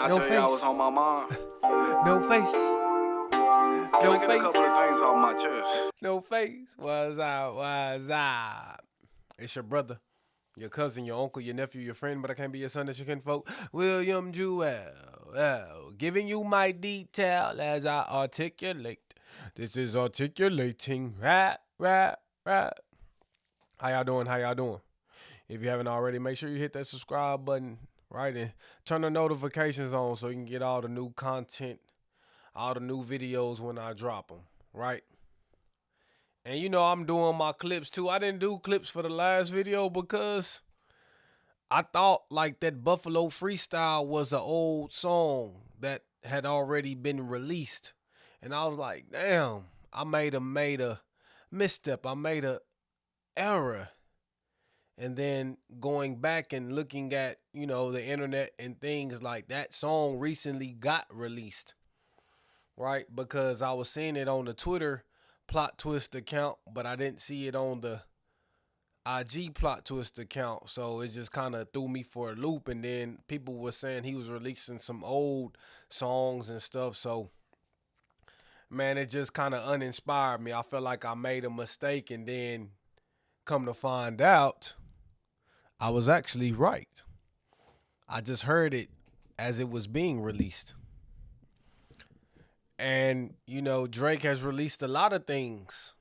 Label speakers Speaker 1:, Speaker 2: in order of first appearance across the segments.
Speaker 1: I
Speaker 2: No
Speaker 1: tell you I was
Speaker 2: face.
Speaker 1: on my mind?
Speaker 2: No face.
Speaker 1: Can
Speaker 2: No
Speaker 1: I get a couple
Speaker 2: face.
Speaker 1: of things off my chest?
Speaker 2: No face. What's up? What's up? It's your brother, your cousin, your uncle, your nephew, your friend, but I can't be your son that you can folk. William Jewell. Giving you my detail as I articulate. This is articulating. Rap. How y'all doing? How y'all doing? If you haven't already, make sure you hit that subscribe button, right? And turn the notifications on so you can get all the new content, all the new videos when I drop them, right? And you know I'm doing my clips too. I didn't do clips for the last video because I thought like that Buffalo Freestyle was an old song that had already been released. And I was like, damn, I made a misstep. I made a error. And then going back and looking at, the internet and things like that song recently got released, right? Because I was seeing it on the Twitter plot twist account, but I didn't see it on the IG plot twist account. So it just kind of threw me for a loop. And then people were saying he was releasing some old songs and stuff. So, man, it just kind of uninspired me. I felt like I made a mistake, and then come to find out, I was actually right. I just heard it as it was being released. And, Drake has released a lot of things,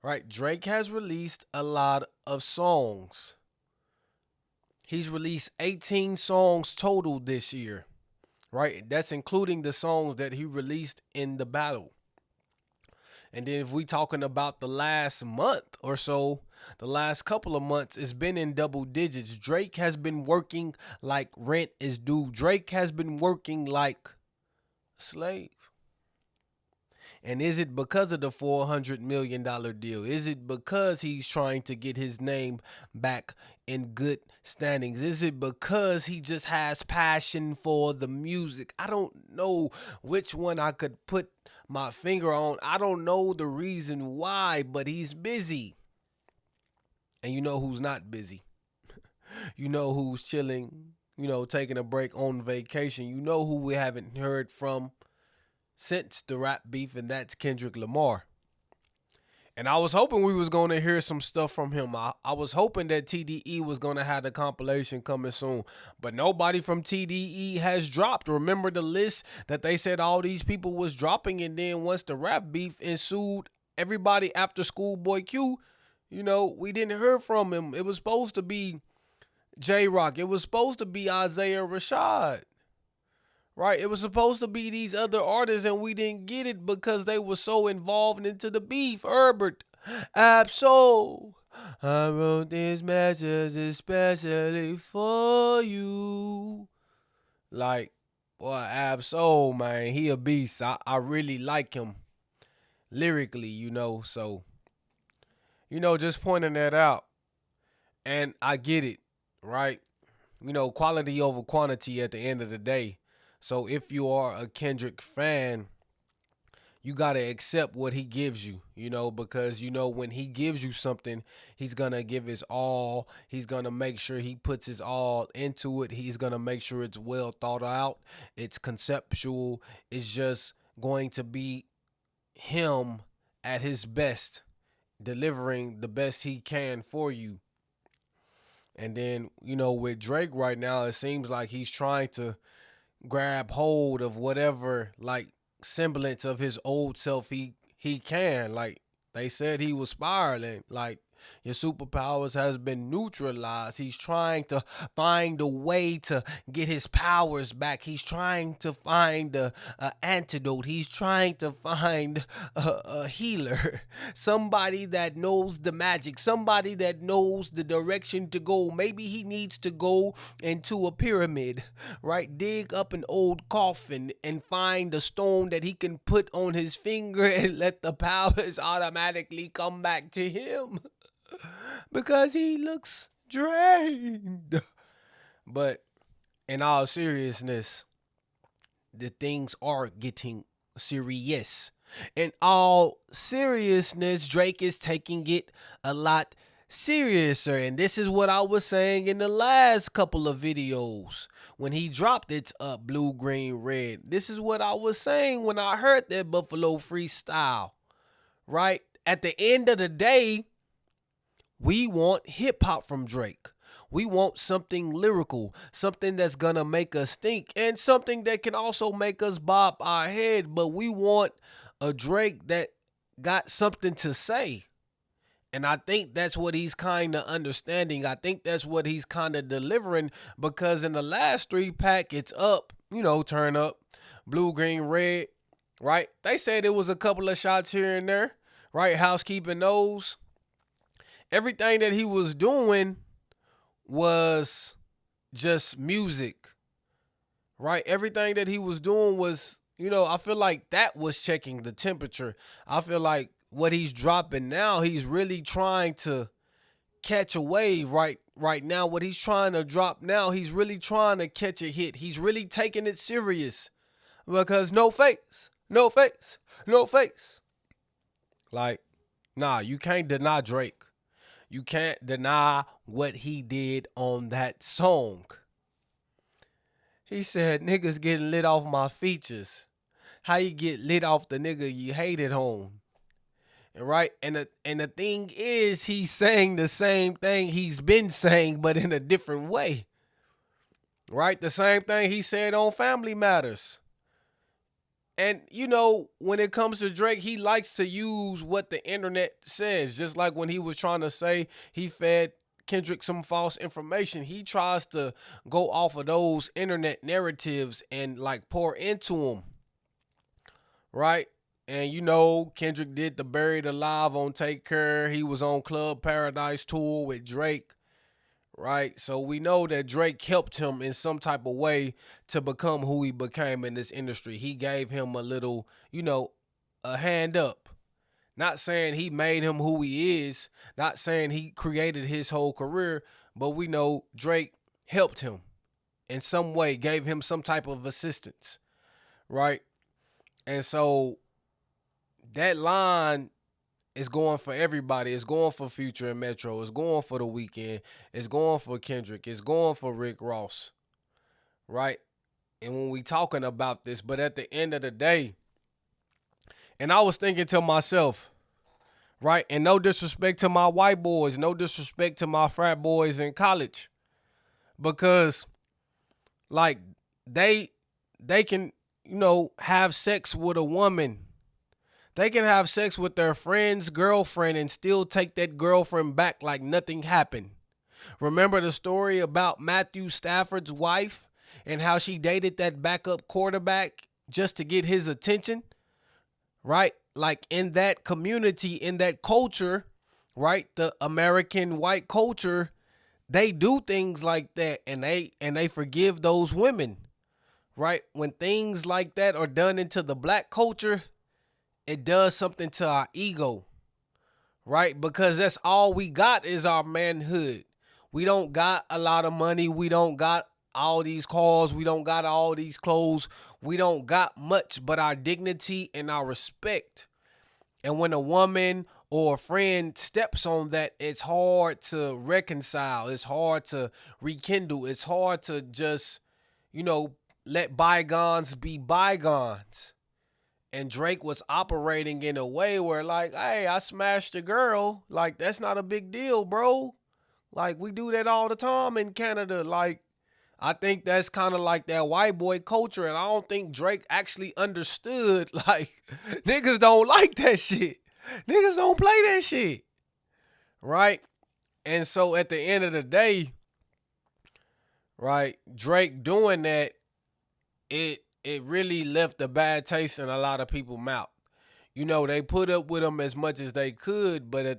Speaker 2: right? Drake has released a lot of songs. He's released 18 songs total this year, right? That's including the songs that he released in the battle. And then if we talking about the last month or so, the last couple of months, it's been in double digits. Drake has been working like rent is due. Drake has been working like a slave. And is it because of the $400 million deal? Is it because he's trying to get his name back in good standings? Is it because he just has passion for the music? I don't know which one I could put my finger on. I don't know the reason why, but he's busy. And you know who's not busy? You know who's chilling, taking a break on vacation. You know who we haven't heard from since the rap beef, and that's Kendrick Lamar. And I was hoping we was going to hear some stuff from him. I was hoping that TDE was going to have the compilation coming soon. But nobody from TDE has dropped. Remember the list that they said all these people was dropping, and then once the rap beef ensued, everybody after Schoolboy Q, we didn't hear from him. It was supposed to be J-Rock. It was supposed to be Isaiah Rashad. Right, it was supposed to be these other artists, and we didn't get it because they were so involved into the beef. Herbert, Absol, I wrote this message especially for you. Like, boy, Absol, man, he a beast. I really like him lyrically, so, just pointing that out. And I get it, right? Quality over quantity at the end of the day. So if you are a Kendrick fan, you got to accept what he gives you, because, when he gives you something, he's going to give his all. He's going to make sure he puts his all into it. He's going to make sure it's well thought out. It's conceptual. It's just going to be him at his best, delivering the best he can for you. And then, with Drake right now, it seems like he's trying to grab hold of whatever like semblance of his old self he can. Like they said he was spiraling. Like your superpowers has been neutralized. He's trying to find a way to get his powers back. He's trying to find a antidote. He's trying to find a healer, somebody that knows the magic, somebody that knows the direction to go. Maybe he needs to go into a pyramid, right? Dig up an old coffin and find a stone that he can put on his finger and let the powers automatically come back to him. Because he looks drained. But in all seriousness, the things are getting serious. In all seriousness, Drake is taking it a lot seriouser. And this is what I was saying in the last couple of videos when he dropped It's Up Blue, Green, Red. This is what I was saying when I heard that Buffalo freestyle, right? At the end of the day, we want hip hop from Drake. We want something lyrical, something that's gonna make us think, and something that can also make us bob our head. But we want a Drake that got something to say. And I think that's what he's kind of understanding. I think that's what he's kind of delivering, because in the last 3-pack, It's Up, turn up, blue, green, red, right? They said it was a couple of shots here and there, right? Housekeeping those. Everything that he was doing was just music, right? Everything that he was doing was, I feel like that was checking the temperature. I feel like what he's dropping now, he's really trying to catch a wave right now. What he's trying to drop now, he's really trying to catch a hit. He's really taking it serious, because no face, no face, no face. Like, nah, you can't deny Drake. You can't deny what he did on that song. He said, niggas getting lit off my features. How you get lit off the nigga you hated on? Right? And the thing is, he's saying the same thing he's been saying, but in a different way. Right? The same thing he said on Family Matters. And, when it comes to Drake, he likes to use what the internet says. Just like when he was trying to say he fed Kendrick some false information, he tries to go off of those internet narratives and like pour into them. Right? And Kendrick did the Buried Alive on Take Care. He was on Club Paradise tour with Drake. Right? So we know that Drake helped him in some type of way to become who he became in this industry. He gave him a little, a hand up. Not saying he made him who he is, not saying he created his whole career, but we know Drake helped him in some way, gave him some type of assistance. Right? And so that line is going for everybody. It's going for Future and Metro. It's going for The Weeknd. It's going for Kendrick. It's going for Rick Ross. Right? And when we talking about this, but at the end of the day, and I was thinking to myself, right, and no disrespect to my white boys, no disrespect to my frat boys in college, because like they can, have sex with a woman. They can have sex with their friend's girlfriend and still take that girlfriend back like nothing happened. Remember the story about Matthew Stafford's wife and how she dated that backup quarterback just to get his attention? Right? Like in that community, in that culture, right? The American white culture, they do things like that, and they forgive those women. Right? When things like that are done into the black culture, it does something to our ego, right? Because that's all we got is our manhood. We don't got a lot of money. We don't got all these cars. We don't got all these clothes. We don't got much but our dignity and our respect. And when a woman or a friend steps on that, it's hard to reconcile. It's hard to rekindle. It's hard to just, let bygones be bygones. And Drake was operating in a way where like, hey, I smashed a girl. Like, that's not a big deal, bro. Like, we do that all the time in Canada. Like, I think that's kind of like that white boy culture. And I don't think Drake actually understood, like, niggas don't like that shit. Niggas don't play that shit. Right? And so at the end of the day, right, Drake doing that, it really left a bad taste in a lot of people's mouth. They put up with him as much as they could, but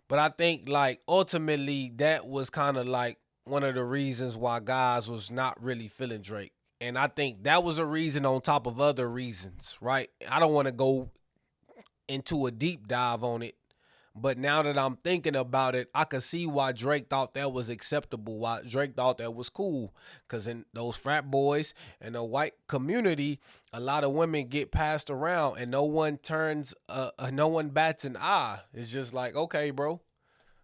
Speaker 2: I think like ultimately that was kind of like one of the reasons why guys was not really feeling Drake. And I think that was a reason on top of other reasons, right? I don't want to go into a deep dive on it, but now that I'm thinking about it, I can see why Drake thought that was acceptable, why Drake thought that was cool. Because in those frat boys and the white community, a lot of women get passed around and no one bats an eye. It's just like, okay, bro.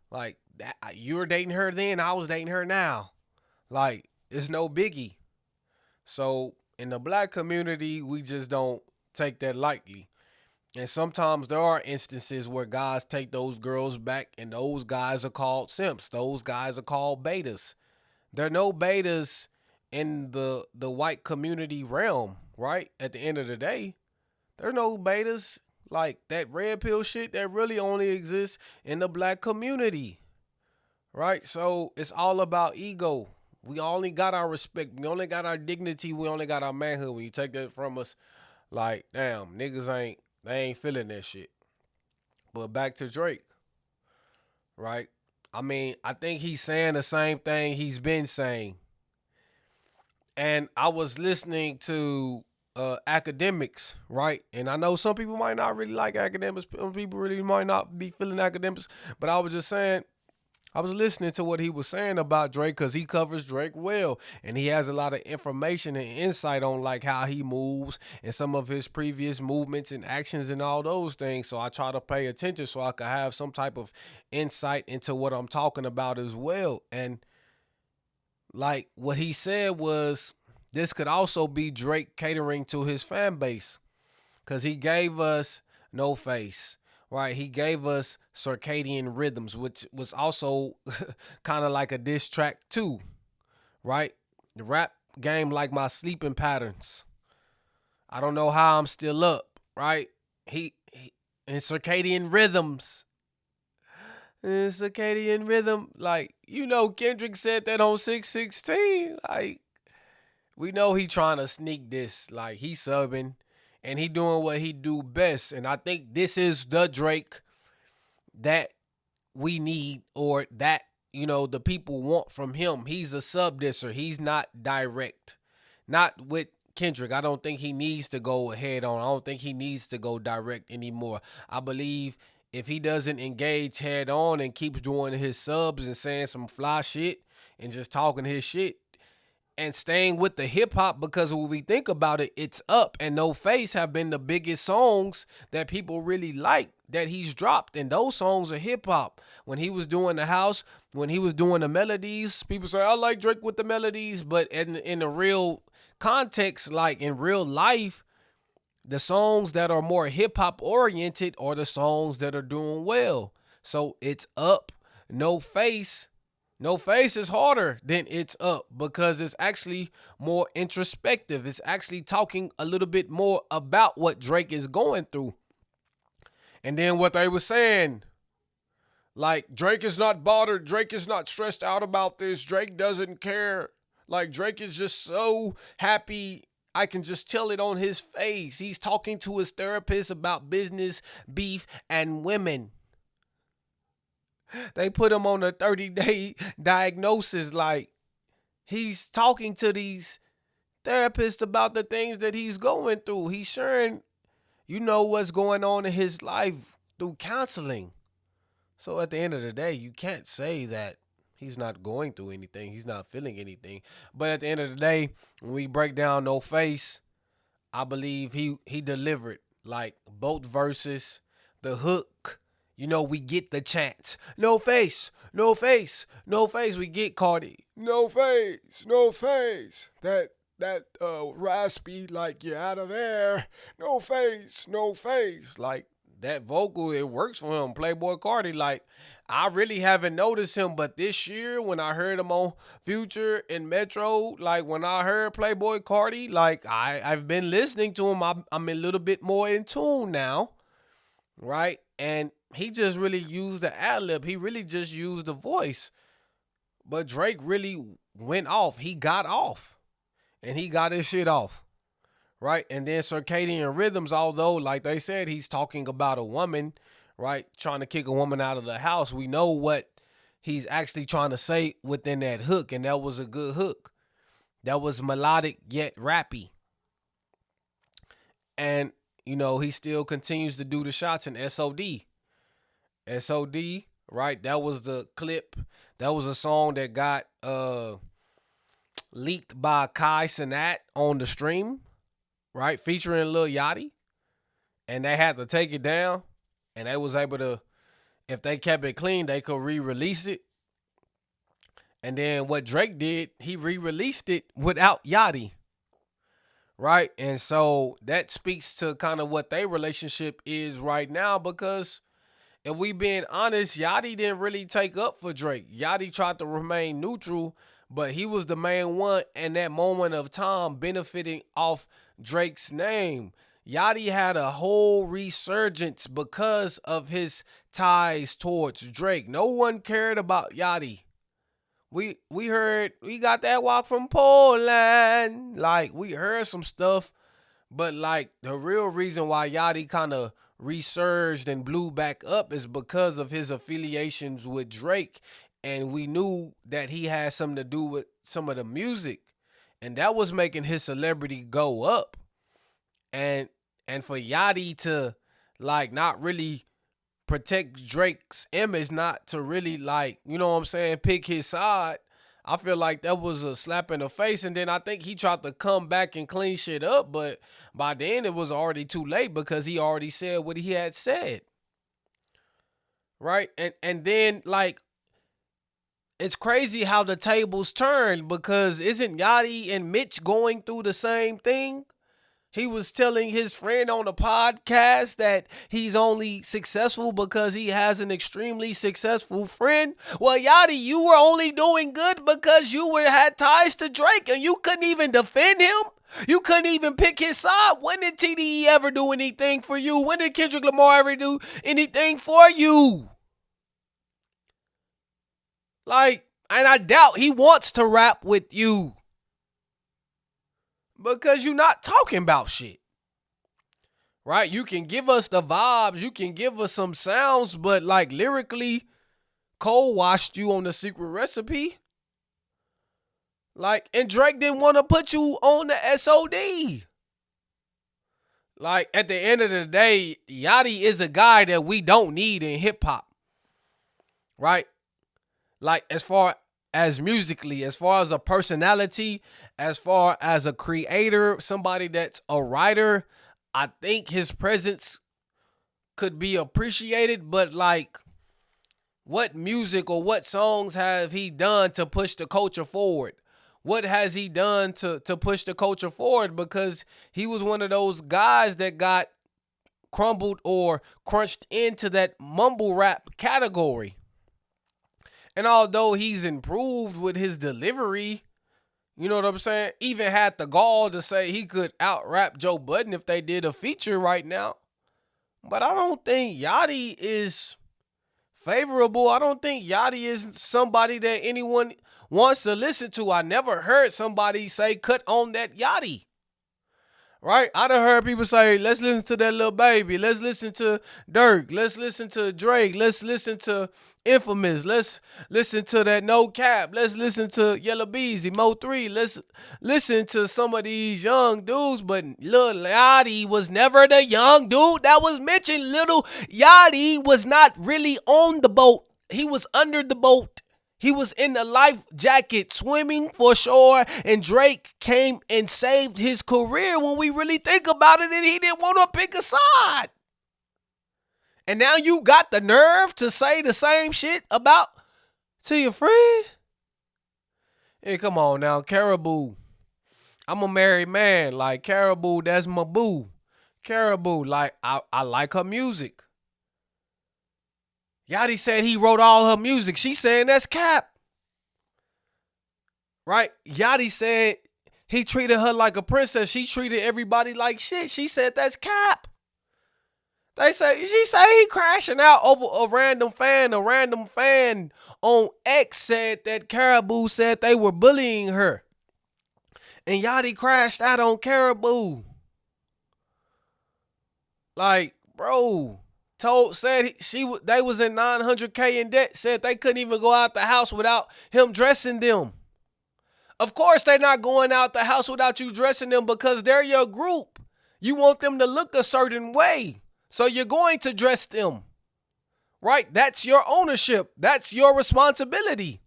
Speaker 2: Like that, you were dating her then, I was dating her now. Like it's no biggie. So in the black community, we just don't take that lightly. And sometimes there are instances where guys take those girls back, and those guys are called simps. Those guys are called betas. There are no betas in the white community realm, right? At the end of the day, there are no betas. Like that red pill shit that really only exists in the black community, right? So it's all about ego. We only got our respect. We only got our dignity. We only got our manhood. When you take that from us, like, damn, niggas they ain't feeling that shit. But back to Drake, right? I mean, I think he's saying the same thing he's been saying. And I was listening to academics, right? And I know some people might not really like academics. Some people really might not be feeling academics. But I was just saying, I was listening to what he was saying about Drake because he covers Drake well, and he has a lot of information and insight on like how he moves and some of his previous movements and actions and all those things. So I try to pay attention so I could have some type of insight into what I'm talking about as well. And like what he said was this could also be Drake catering to his fan base because he gave us No Face, right? He gave us Circadian Rhythms, which was also kind of like a diss track too, right? The rap game like my sleeping patterns. I don't know how I'm still up, right? He in Circadian Rhythms. In Circadian Rhythm, like, Kendrick said that on 616. Like, we know he trying to sneak this. Like, he subbing and he doing what he do best. And I think this is the Drake that we need, or that, the people want from him. He's a sub disser. He's not direct. Not with Kendrick. I don't think he needs to go head on. I don't think he needs to go direct anymore. I believe if he doesn't engage head on and keeps doing his subs and saying some fly shit and just talking his shit and staying with the hip hop, because when we think about it, It's Up and No Face have been the biggest songs that people really like that he's dropped. And those songs are hip hop. When he was doing the house, when he was doing the melodies, people say, I like Drake with the melodies. But in the real context, like in real life, the songs that are more hip hop oriented are the songs that are doing well. So It's Up, No Face. No Face is harder than It's Up because it's actually more introspective. It's actually talking a little bit more about what Drake is going through. And then what they were saying, like, Drake is not bothered. Drake is not stressed out about this. Drake doesn't care. Like, Drake is just so happy. I can just tell it on his face. He's talking to his therapist about business, beef, and women. They put him on a 30-day diagnosis. Like, he's talking to these therapists about the things that he's going through. He's sharing, what's going on in his life through counseling. So at the end of the day, you can't say that he's not going through anything. He's not feeling anything. But at the end of the day, when we break down No Face, I believe he delivered. Like, both verses, the hook, we get the chants. No face, no face, no face. We get Cardi. No face, no face. That raspy, like, you're out of there. No face, no face. Like, that vocal, it works for him. Playboy Cardi, like, I really haven't noticed him, but this year when I heard him on Future and Metro, like when I heard Playboy Cardi, like I've been listening to him. I'm a little bit more in tune now, right? And he just really used the ad lib. He really just used the voice. But Drake really went off. He got off, and he got his shit off. Right? And then Circadian Rhythms, although, like they said, he's talking about a woman, right? Trying to kick a woman out of the house. We know what he's actually trying to say within that hook, and that was a good hook. That was melodic yet rappy. And, he still continues to do the shots in SOD. SOD, right? That was the clip. That was a song that got leaked by Kai Cenat on the stream, right, featuring Lil Yachty, and they had to take it down, and they was able to if they kept it clean, they could re-release it. And then what Drake did, he re-released it without Yachty. Right? And so that speaks to kind of what their relationship is right now, because if we being honest, Yachty didn't really take up for Drake. Yachty tried to remain neutral, but he was the main one in that moment of time benefiting off Drake's name. Yachty had a whole resurgence because of his ties towards Drake. No one cared about Yachty. We heard we got that walk from Poland. Like, we heard some stuff, but like the real reason why Yachty kind of resurged and blew back up is because of his affiliations with Drake. And we knew that he had something to do with some of the music. And that was making his celebrity go up. And for Yachty to like not really protect Drake's image, not to really like, you know what I'm saying, pick his side, I feel like that was a slap in the face. And then I think he tried to come back and clean shit up, but by then it was already too late because he already said what he had said. Right? And then like it's crazy how the tables turn, because isn't Yachty and Mitch going through the same thing? He was telling his friend on the podcast that he's only successful because he has an extremely successful friend. Well, Yachty, you were only doing good because you had ties to Drake and you couldn't even defend him. You couldn't even pick his side. When did TDE ever do anything for you? When did Kendrick Lamar ever do anything for you? Like, and I doubt he wants to rap with you, because you're not talking about shit. Right? You can give us the vibes, you can give us some sounds, but like lyrically, Cole washed you on The Secret Recipe. Like, and Drake didn't want to put you on the SOD. Like, at the end of the day, Yachty is a guy that we don't need in hip hop. Right? Like, as far as musically, as far as a personality, as far as a creator, somebody that's a writer, I think his presence could be appreciated. But like, what music or what songs have he done to push the culture forward? What has he done to push the culture forward? Because he was one of those guys that got crumbled or crunched into that mumble rap category. And although he's improved with his delivery, you know what I'm saying? Even had the gall to say he could out-rap Joe Budden if they did a feature right now. But I don't think Yachty is favorable. I don't think Yachty is somebody that anyone wants to listen to. I never heard somebody say cut on that Yachty. Right? I done heard people say, let's listen to that Lil Baby. Let's listen to Dirk. Let's listen to Drake. Let's listen to Infamous. Let's listen to that No Cap. Let's listen to Yellow Beezy, Mo 3. Let's listen to some of these young dudes. But Lil Yachty was never the young dude that was mentioned. Lil Yachty was not really on the boat. He was under the boat. He was in the life jacket swimming for sure, and Drake came and saved his career when we really think about it, and he didn't want to pick a side. And now you got the nerve to say the same shit about to your friend? Hey, come on now, Caribou. I'm a married man. Like, Caribou, that's my boo. Caribou, like, I like her music. Yachty said he wrote all her music. She saying that's cap. Right? Yachty said he treated her like a princess. She treated everybody like shit. She said that's cap. She say he crashing out over a random fan. A random fan on X said that Caribou said they were bullying her. And Yachty crashed out on Caribou. Like, bro. Said they was in $900K in debt, said they couldn't even go out the house without him dressing them. Of course they're not going out the house without you dressing them, because they're your group. You want them to look a certain way, so you're going to dress them. Right? That's your ownership. That's your responsibility.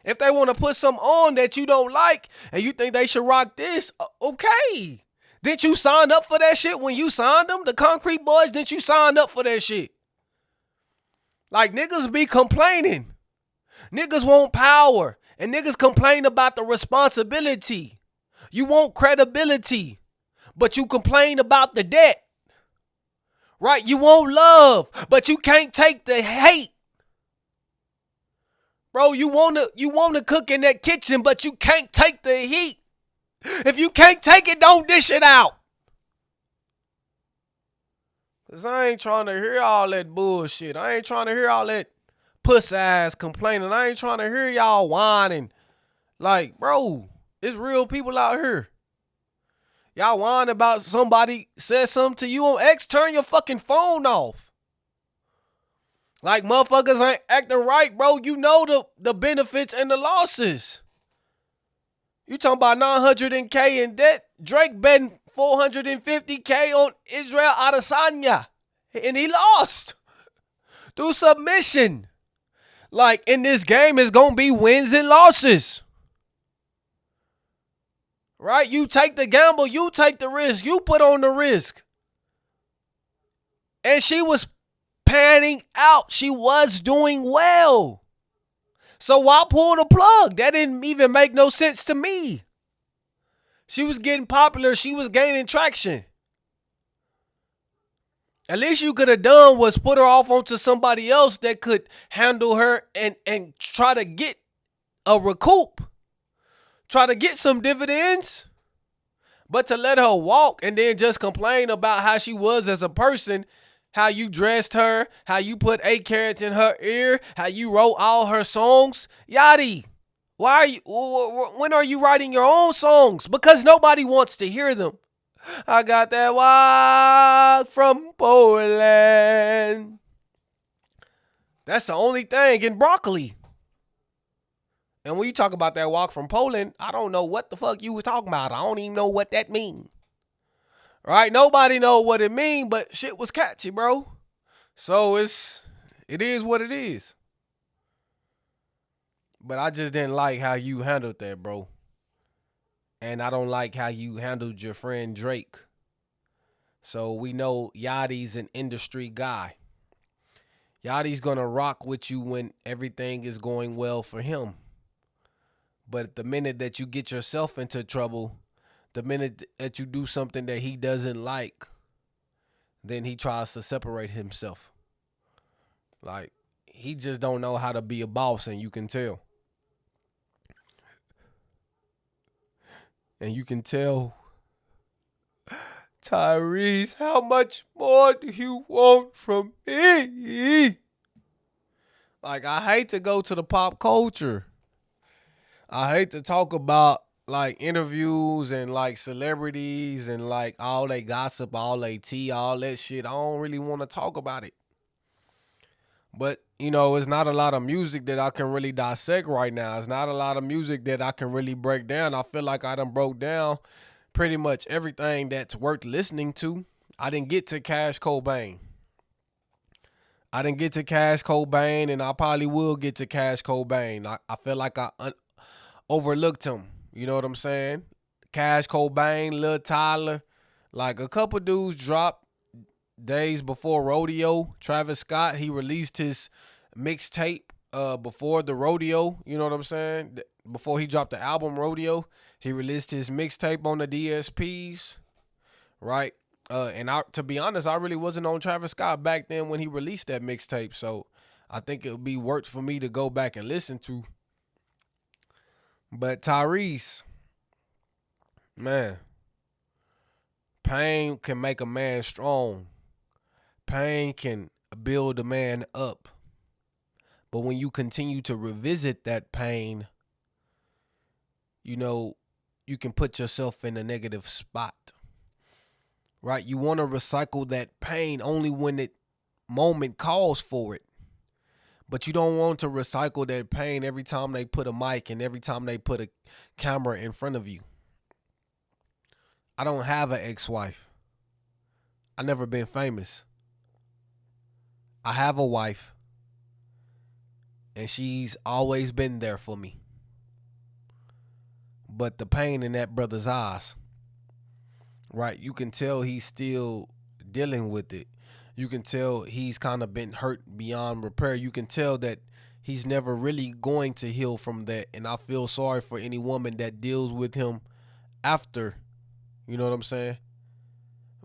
Speaker 2: If they want to put something on that you don't like and you think they should rock this, okay. Didn't you sign up for that shit when you signed them? The Concrete Boys, didn't you sign up for that shit? Like, niggas be complaining. Niggas want power. And niggas complain about the responsibility. You want credibility, but you complain about the debt. Right? You want love, but you can't take the hate. Bro, you wanna cook in that kitchen, but you can't take the heat. If you can't take it, don't dish it out. Cause I ain't trying to hear all that bullshit. I ain't trying to hear all that puss ass complaining. I ain't trying to hear y'all whining. Like, bro, it's real people out here. Y'all whine about somebody said something to you on X, turn your fucking phone off. Like, motherfuckers ain't acting right, bro. You know the benefits and the losses. You talking about 900K in debt? Drake betting 450K on Israel Adesanya. And he lost through submission. Like, in this game, it's going to be wins and losses. Right? You take the gamble. You take the risk. You put on the risk. And she was panning out. She was doing well. So why pull the plug? That didn't even make no sense to me. She was getting popular. She was gaining traction. At least you could have done was put her off onto somebody else that could handle her and try to get a recoup. Try to get some dividends. But to let her walk and then just complain about how she was as a person, how you dressed her, how you put 8 carats in her ear, how you wrote all her songs. Yachty, when are you writing your own songs? Because nobody wants to hear them. I got that wild from Poland. That's the only thing in broccoli. And when you talk about that walk from Poland, I don't know what the fuck you was talking about. I don't even know what that means. Right? Nobody know what it mean, but shit was catchy, bro. So it is what it is. But I just didn't like how you handled that, bro. And I don't like how you handled your friend Drake. So we know Yachty's an industry guy. Yachty's gonna rock with you when everything is going well for him. But the minute that you get yourself into trouble, the minute that you do something that he doesn't like, then he tries to separate himself. Like, he just don't know how to be a boss, and you can tell. And you can tell, Tyrese, how much more do you want from me? Like, I hate to go to the pop culture. I hate to talk about like interviews and like celebrities and like all they gossip, all they tea, all that shit. I don't really want to talk about it. But, you know, it's not a lot of music that I can really dissect right now. It's not a lot of music that I can really break down. I feel like I done broke down pretty much everything that's worth listening to. I didn't get to Cash Cobain. And I probably will get to Cash Cobain. I feel like I overlooked him. You know what I'm saying? Cash Cobain, Lil Tyler. Like, a couple dudes dropped days before Rodeo. Travis Scott, he released his mixtape before the Rodeo. You know what I'm saying? Before he dropped the album Rodeo, he released his mixtape on the DSPs. Right? And to be honest, I really wasn't on Travis Scott back then when he released that mixtape. So I think it would be worth for me to go back and listen to. But Tyrese, man, pain can make a man strong. Pain can build a man up. But when you continue to revisit that pain, you know, you can put yourself in a negative spot. Right? You want to recycle that pain only when the moment calls for it. But you don't want to recycle that pain every time they put a mic and every time they put a camera in front of you. I don't have an ex-wife. I never been famous. I have a wife. And she's always been there for me. But the pain in that brother's eyes, right? You can tell he's still dealing with it. You can tell he's kind of been hurt beyond repair. You can tell that he's never really going to heal from that. And I feel sorry for any woman that deals with him after. You know what I'm saying?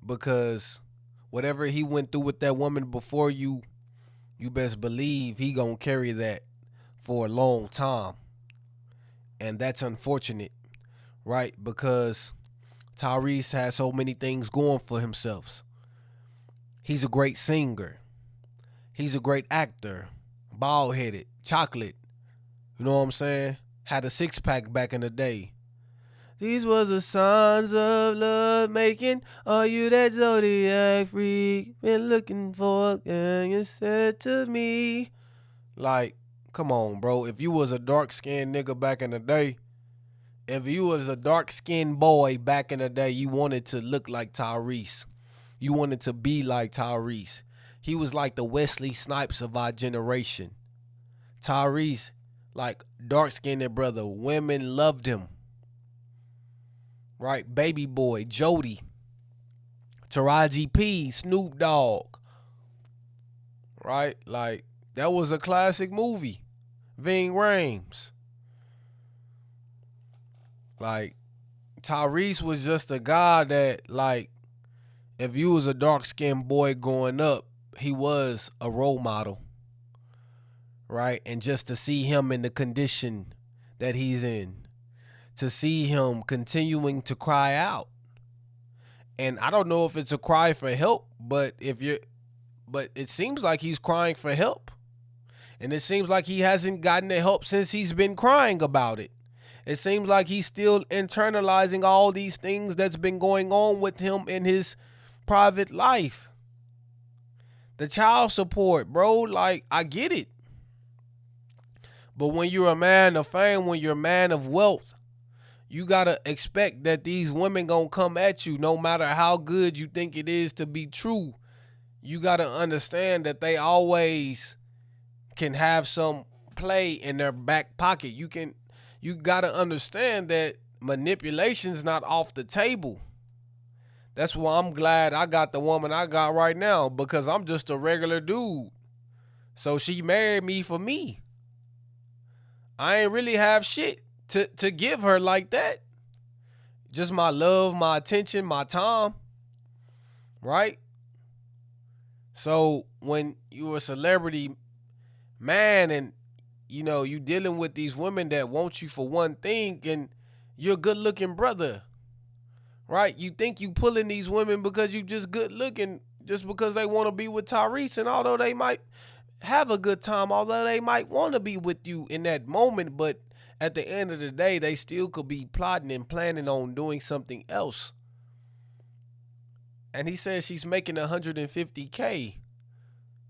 Speaker 2: Because whatever he went through with that woman before you best believe he gonna carry that for a long time. And that's unfortunate, right? Because Tyrese has so many things going for himself. He's a great singer. He's a great actor. Bald headed, chocolate. You know what I'm saying? Had a six pack back in the day. These was the signs of love making. Are you that zodiac freak? Been looking for, and you said to me. Like, come on, bro. If you was a dark skinned nigga back in the day, if you was a dark skinned boy back in the day, you wanted to look like Tyrese. You wanted to be like Tyrese. He was like the Wesley Snipes of our generation. Tyrese, like dark skinned brother. Women loved him. Right? Baby Boy, Jody, Taraji P, Snoop Dogg. Right? Like, that was a classic movie. Ving Rhames. Like, Tyrese was just a guy that, like, if you was a dark-skinned boy growing up, he was a role model. Right? And just to see him in the condition that he's in, to see him continuing to cry out. And I don't know if it's a cry for help, but it seems like he's crying for help. And it seems like he hasn't gotten the help since he's been crying about it. It seems like he's still internalizing all these things that's been going on with him in his private life. The child support, bro, like, I get it. But when you're a man of fame, when you're a man of wealth, you got to expect that these women going to come at you no matter how good you think it is to be true. You got to understand that they always can have some play in their back pocket. You got to understand that manipulation's not off the table. That's why I'm glad I got the woman I got right now, because I'm just a regular dude. So she married me for me. I ain't really have shit to give her like that. Just my love, my attention, my time. Right? So when you're a celebrity man and, you know, you dealing with these women that want you for one thing, and you're a good looking brother. Right? You think you pulling these women because you just good looking, just because they want to be with Tyrese. And although they might have a good time, although they might want to be with you in that moment, but at the end of the day, they still could be plotting and planning on doing something else. And he says she's making $150K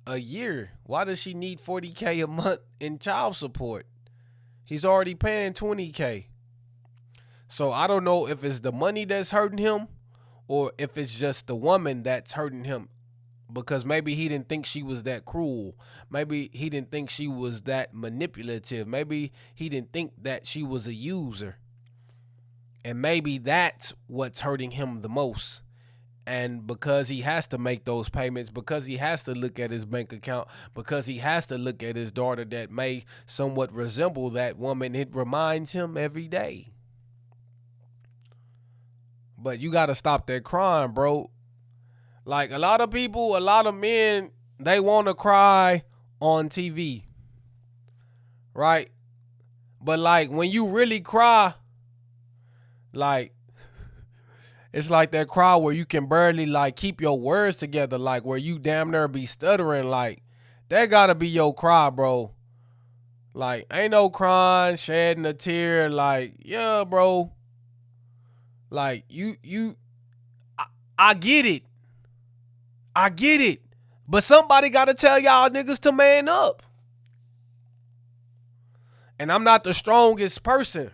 Speaker 2: a year. Why does she need $40K a month in child support? He's already paying $20K. So I don't know if it's the money that's hurting him or if it's just the woman that's hurting him, because maybe he didn't think she was that cruel. Maybe he didn't think she was that manipulative. Maybe he didn't think that she was a user. And maybe that's what's hurting him the most. And because he has to make those payments, because he has to look at his bank account, because he has to look at his daughter that may somewhat resemble that woman, it reminds him every day. But you got to stop that crying, bro. Like, a lot of people, a lot of men, they want to cry on TV. Right? But, like, when you really cry, like, it's like that cry where you can barely, like, keep your words together, like, where you damn near be stuttering. Like, that got to be your cry, bro. Like, ain't no crying, shedding a tear. Like, yeah, bro. Like, I get it. I get it. But somebody got to tell y'all niggas to man up. And I'm not the strongest person.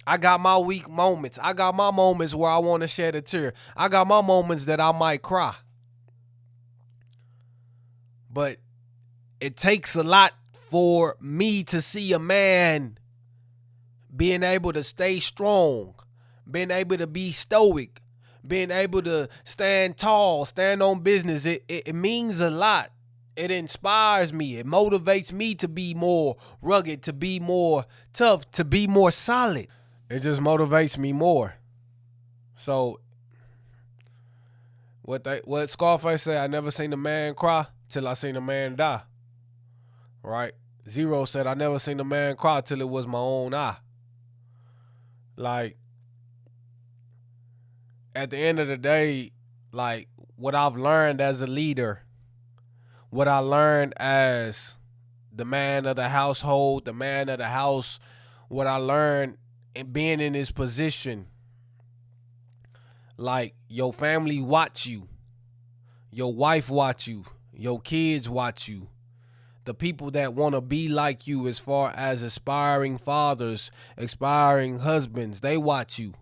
Speaker 2: I got my weak moments. I got my moments where I want to shed a tear. I got my moments that I might cry. But it takes a lot for me to see a man being able to stay strong, being able to be stoic, being able to stand tall, stand on business, it means a lot. It inspires me. It motivates me to be more rugged, to be more tough, to be more solid. It just motivates me more. So what Scarface say, I never seen a man cry till I seen a man die. Right? Zero said, I never seen a man cry till it was my own eye. Like, at the end of the day, like, what I've learned as a leader, what I learned as the man of the household, the man of the house, what I learned in being in this position, like, your family watch you, your wife watch you, your kids watch you. The people that want to be like you as far as aspiring fathers, aspiring husbands, they watch you.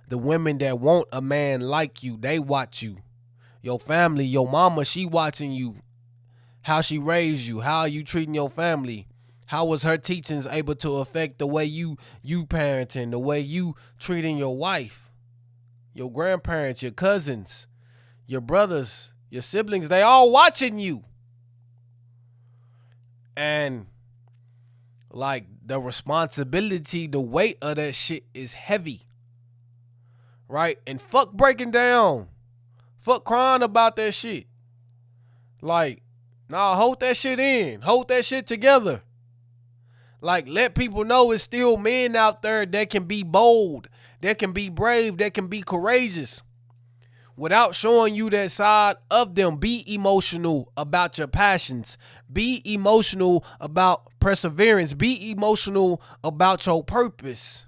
Speaker 2: The women that want a man like you, they watch you. Your family, your mama, she watching you. How she raised you, how are you treating your family? How was her teachings able to affect the way you parenting, the way you treating your wife, your grandparents, your cousins, your brothers, your siblings? They all watching you. And like, the responsibility, the weight of that shit is heavy. Right? And fuck breaking down. Fuck crying about that shit. Like, nah, hold that shit in. Hold that shit together. Like, let people know it's still men out there that can be bold, that can be brave, that can be courageous. Without showing you that side of them, be emotional about your passions. Be emotional about perseverance. Be emotional about your purpose.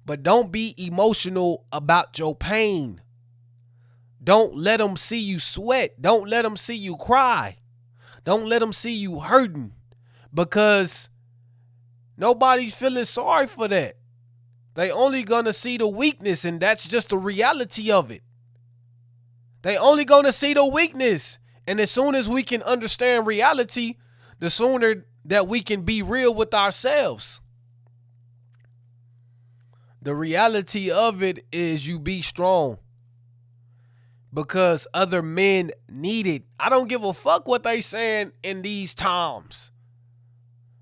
Speaker 2: But don't be emotional about your pain. Don't let them see you sweat. Don't let them see you cry. Don't let them see you hurting, because nobody's feeling sorry for that. They only gonna see the weakness, and that's just the reality of it. They only gonna see the weakness. And as soon as we can understand reality, the sooner that we can be real with ourselves. The reality of it is you be strong. Because other men need it. I don't give a fuck what they saying in these times.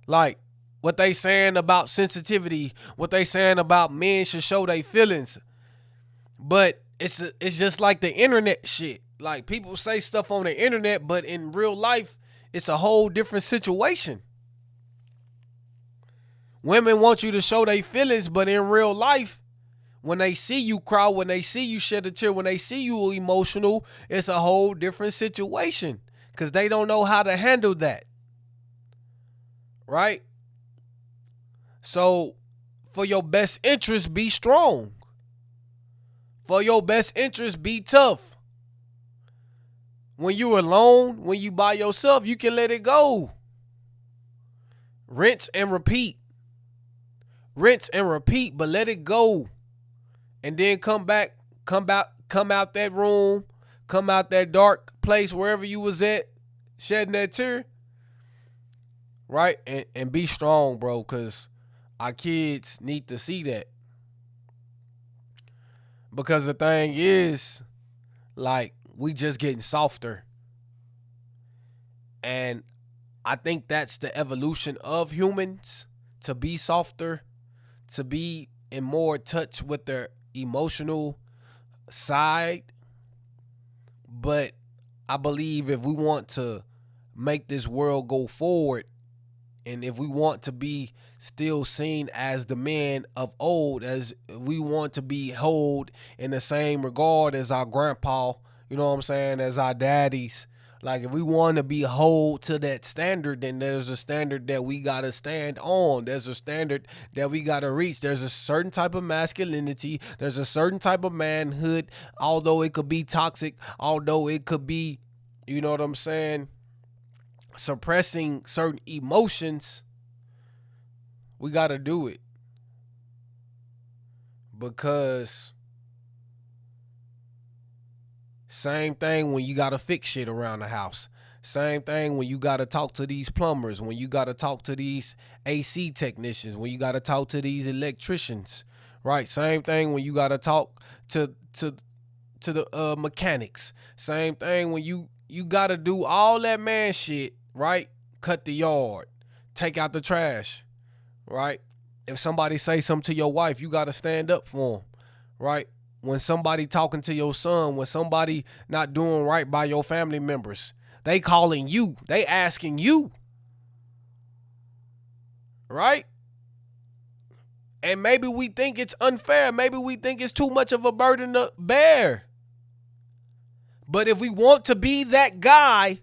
Speaker 2: Like, what they saying about sensitivity, what they saying about men should show their feelings. But it's just like the internet shit. Like, people say stuff on the internet, but in real life, it's a whole different situation. Women want you to show their feelings, but in real life, when they see you cry, when they see you shed a tear, when they see you emotional, it's a whole different situation, because they don't know how to handle that. Right? So, for your best interest, be strong. For your best interest, be tough. When you're alone, when you by yourself, you can let it go. Rinse and repeat. Rinse and repeat, but let it go. And then come out that room, come out that dark place wherever you was at, shedding that tear. Right? And be strong, bro, because our kids need to see that. Because the thing is, like, we just getting softer. And I think that's the evolution of humans, to be softer, to be in more touch with their emotional side. But I believe if we want to make this world go forward, and if we want to be still seen as the men of old, as we want to be held in the same regard as our grandpa, you know what I'm saying, as our daddies, like, if we want to be held to that standard, then there's a standard that we got to stand on. There's a standard that we got to reach. There's a certain type of masculinity. There's a certain type of manhood, although it could be toxic, although it could be, you know what I'm saying, suppressing certain emotions. We got to do it. Because same thing when you got to fix shit around the house. Same thing when you got to talk to these plumbers, when you got to talk to these AC technicians, when you got to talk to these electricians, right? Same thing when you got to talk to the mechanics. Same thing when you gotta do all that man shit, right? Cut the yard, take out the trash, right? If somebody say something to your wife, you gotta stand up for them, right? When somebody talking to your son, when somebody not doing right by your family members, they calling you, they asking you, right? And maybe we think it's unfair. Maybe we think it's too much of a burden to bear. But if we want to be that guy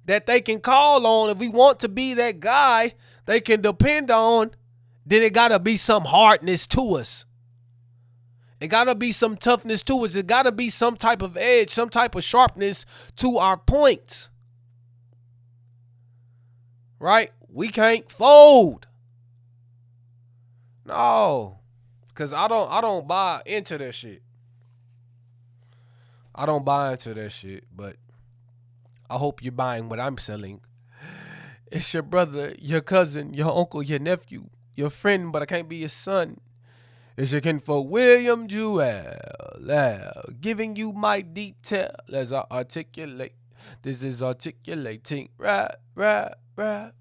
Speaker 2: that they can call on, if we want to be that guy they can depend on, then it got to be some hardness to us. It got to be some toughness to us. It got to be some type of edge, some type of sharpness to our points. Right? We can't fold. No. Cause I don't buy into that shit. I don't buy into that shit, but I hope you're buying what I'm selling. It's your brother, your cousin, your uncle, your nephew, your friend, but I can't be your son. It's your kinfolk William Jewell, giving you my detail as I articulate. This is articulating, right.